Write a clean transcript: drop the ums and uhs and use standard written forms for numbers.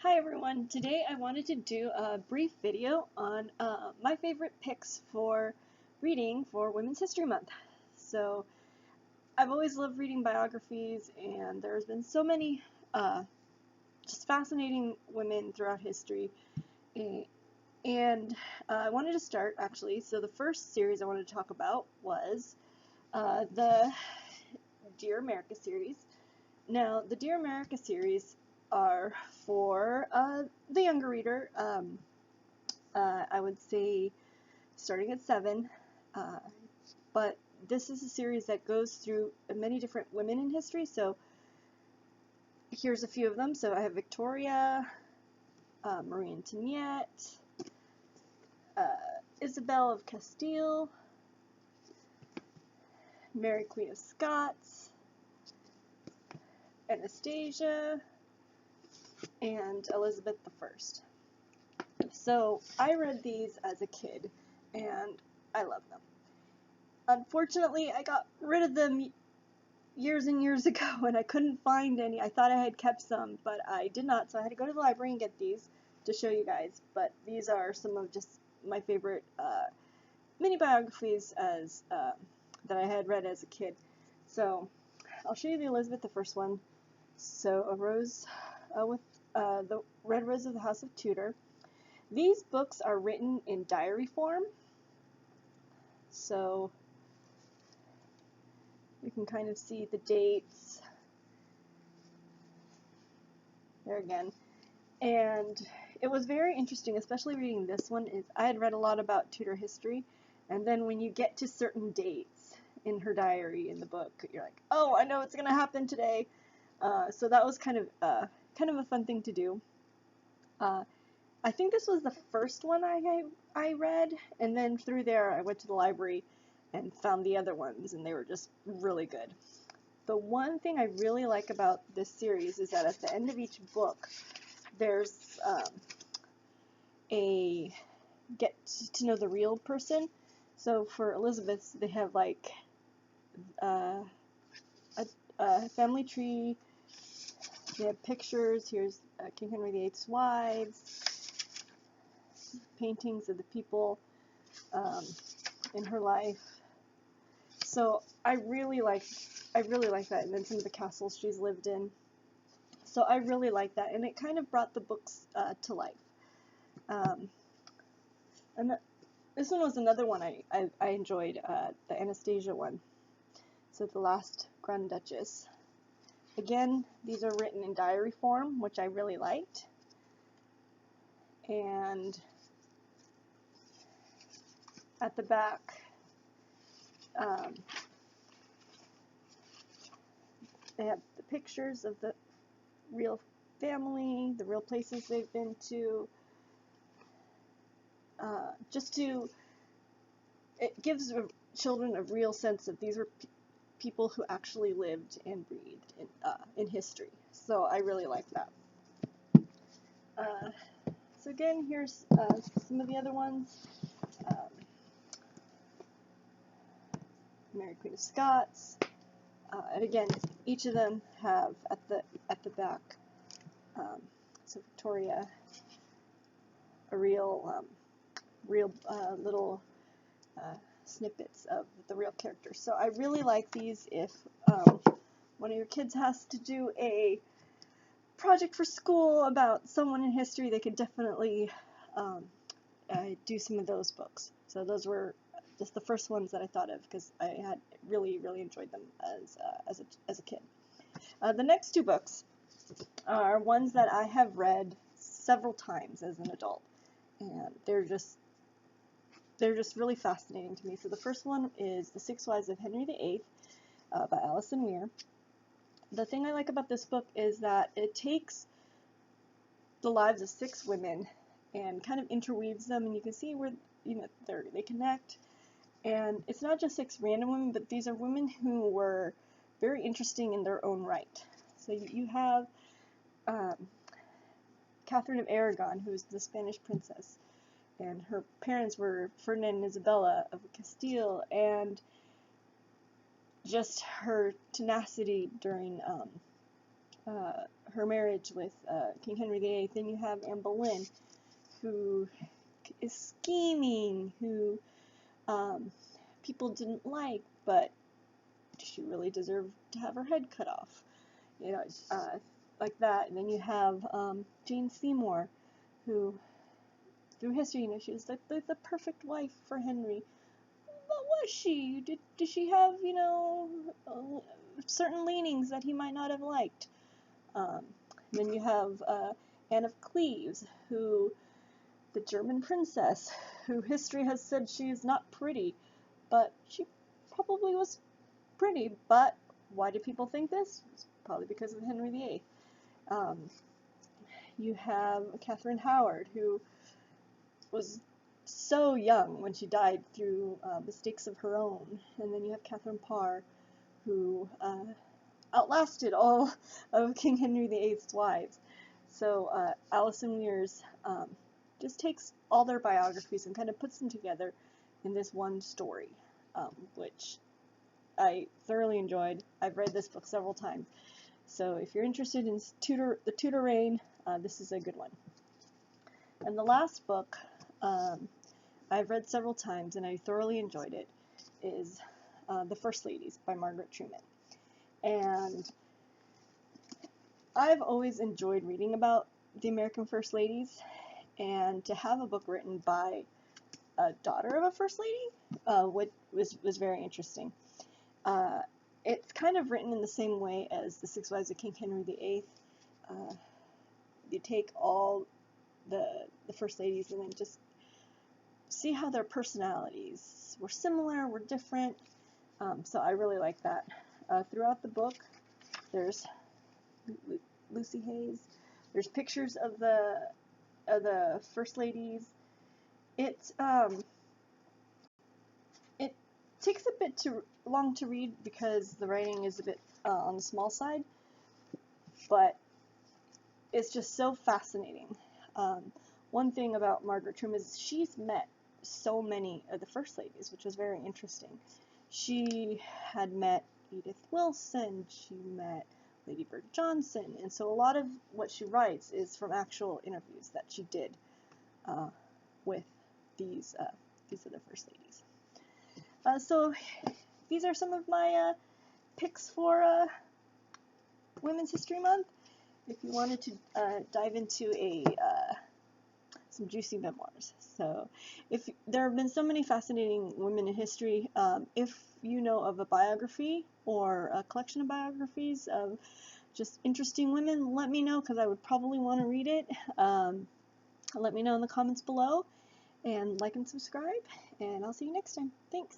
Hi everyone, today I wanted to do a brief video on my favorite picks for reading for Women's History Month. So I've always loved reading biographies, and there's been so many just fascinating women throughout history, and I wanted to start actually. So the first series I wanted to talk about was the Dear America series. Now the Dear America series are for the younger reader. I would say starting at 7, but this is a series that goes through many different women in history. So here's a few of them. So I have Victoria, Marie Antoinette, Isabel of Castile, Mary Queen of Scots, Anastasia, and Elizabeth I. So I read these as a kid, and I love them. Unfortunately, I got rid of them years and years ago, and I couldn't find any. I thought I had kept some, but I did not, so I had to go to the library and get these to show you guys. But these are some of just my favorite mini biographies that I had read as a kid. So I'll show you the Elizabeth I one. So A Rose with the Red Rose of the House of Tudor. These books are written in diary form, so you can kind of see the dates there again. And it was very interesting, especially reading this one. I had read a lot about Tudor history, and then when you get to certain dates in her diary in the book, you're like, oh, I know what's going to happen today. So that was kind of a fun thing to do. I think this was the first one I read, and then through there I went to the library and found the other ones, and they were just really good. The one thing I really like about this series is that at the end of each book, there's a get to know the real person. So for Elizabeth, they have like a family tree. They have pictures. Here's King Henry VIII's wives, paintings of the people in her life. So I really like that, and then some of the castles she's lived in. So I really like that, and it kind of brought the books to life. And this one was another one I enjoyed, the Anastasia one. So The Last Grand Duchess. Again, these are written in diary form, which I really liked. And at the back, they have the pictures of the real family, the real places they've been to. It gives children a real sense of these were people who actually lived and breathed in history. So I really like that. So again, here's some of the other ones. Mary Queen of Scots, and again, each of them have at the back. So Victoria, a real little snippets of the real characters. So I really like these. If one of your kids has to do a project for school about someone in history, they could definitely do some of those books. So those were just the first ones that I thought of because I had really enjoyed them as a kid. The next two books are ones that I have read several times as an adult, and they're just really fascinating to me. So the first one is The Six Wives of Henry VIII by Alison Weir. The thing I like about this book is that it takes the lives of 6 women and kind of interweaves them, and you can see where they connect. And it's not just 6 random women, but these are women who were very interesting in their own right. So you have Catherine of Aragon, who's the Spanish princess, and her parents were Ferdinand and Isabella of Castile, and just her tenacity during her marriage with King Henry VIII. Then you have Anne Boleyn, who is scheming, who people didn't like, but she really deserved to have her head cut off. You know, like that. And then you have Jane Seymour, who, through history, you know, she was the perfect wife for Henry. But was she? Did she have, you know, certain leanings that he might not have liked? Then you have Anne of Cleves, who, the German princess, who history has said she is not pretty, but she probably was pretty. But why do people think this? It's probably because of Henry VIII. You have Catherine Howard, who was so young when she died through mistakes of her own. And then you have Catherine Parr, who outlasted all of King Henry VIII's wives. So Alison Weir's just takes all their biographies and kind of puts them together in this one story, which I thoroughly enjoyed. I've read this book several times. So if you're interested in the Tudor reign, this is a good one. And the last book I've read several times and I thoroughly enjoyed it is The First Ladies by Margaret Truman. And I've always enjoyed reading about the American First Ladies, and to have a book written by a daughter of a First Lady was very interesting. It's kind of written in the same way as The Six Wives of King Henry VIII. You take all the First Ladies and then just see how their personalities were similar, were different. So I really like that. Throughout the book, there's Lucy Hayes. There's pictures of the First Ladies. It takes a bit too long to read because the writing is a bit on the small side, but it's just so fascinating. One thing about Margaret Truman is she's met so many of the First Ladies, which was very interesting. She had met Edith Wilson, she met Lady Bird Johnson, and so a lot of what she writes is from actual interviews that she did with these other First Ladies. So these are some of my picks for Women's History Month. If you wanted to dive into some juicy memoirs. So if there have been so many fascinating women in history, if you know of a biography or a collection of biographies of just interesting women, let me know because I would probably want to read it. Let me know in the comments below, and like and subscribe, and I'll see you next time. Thanks.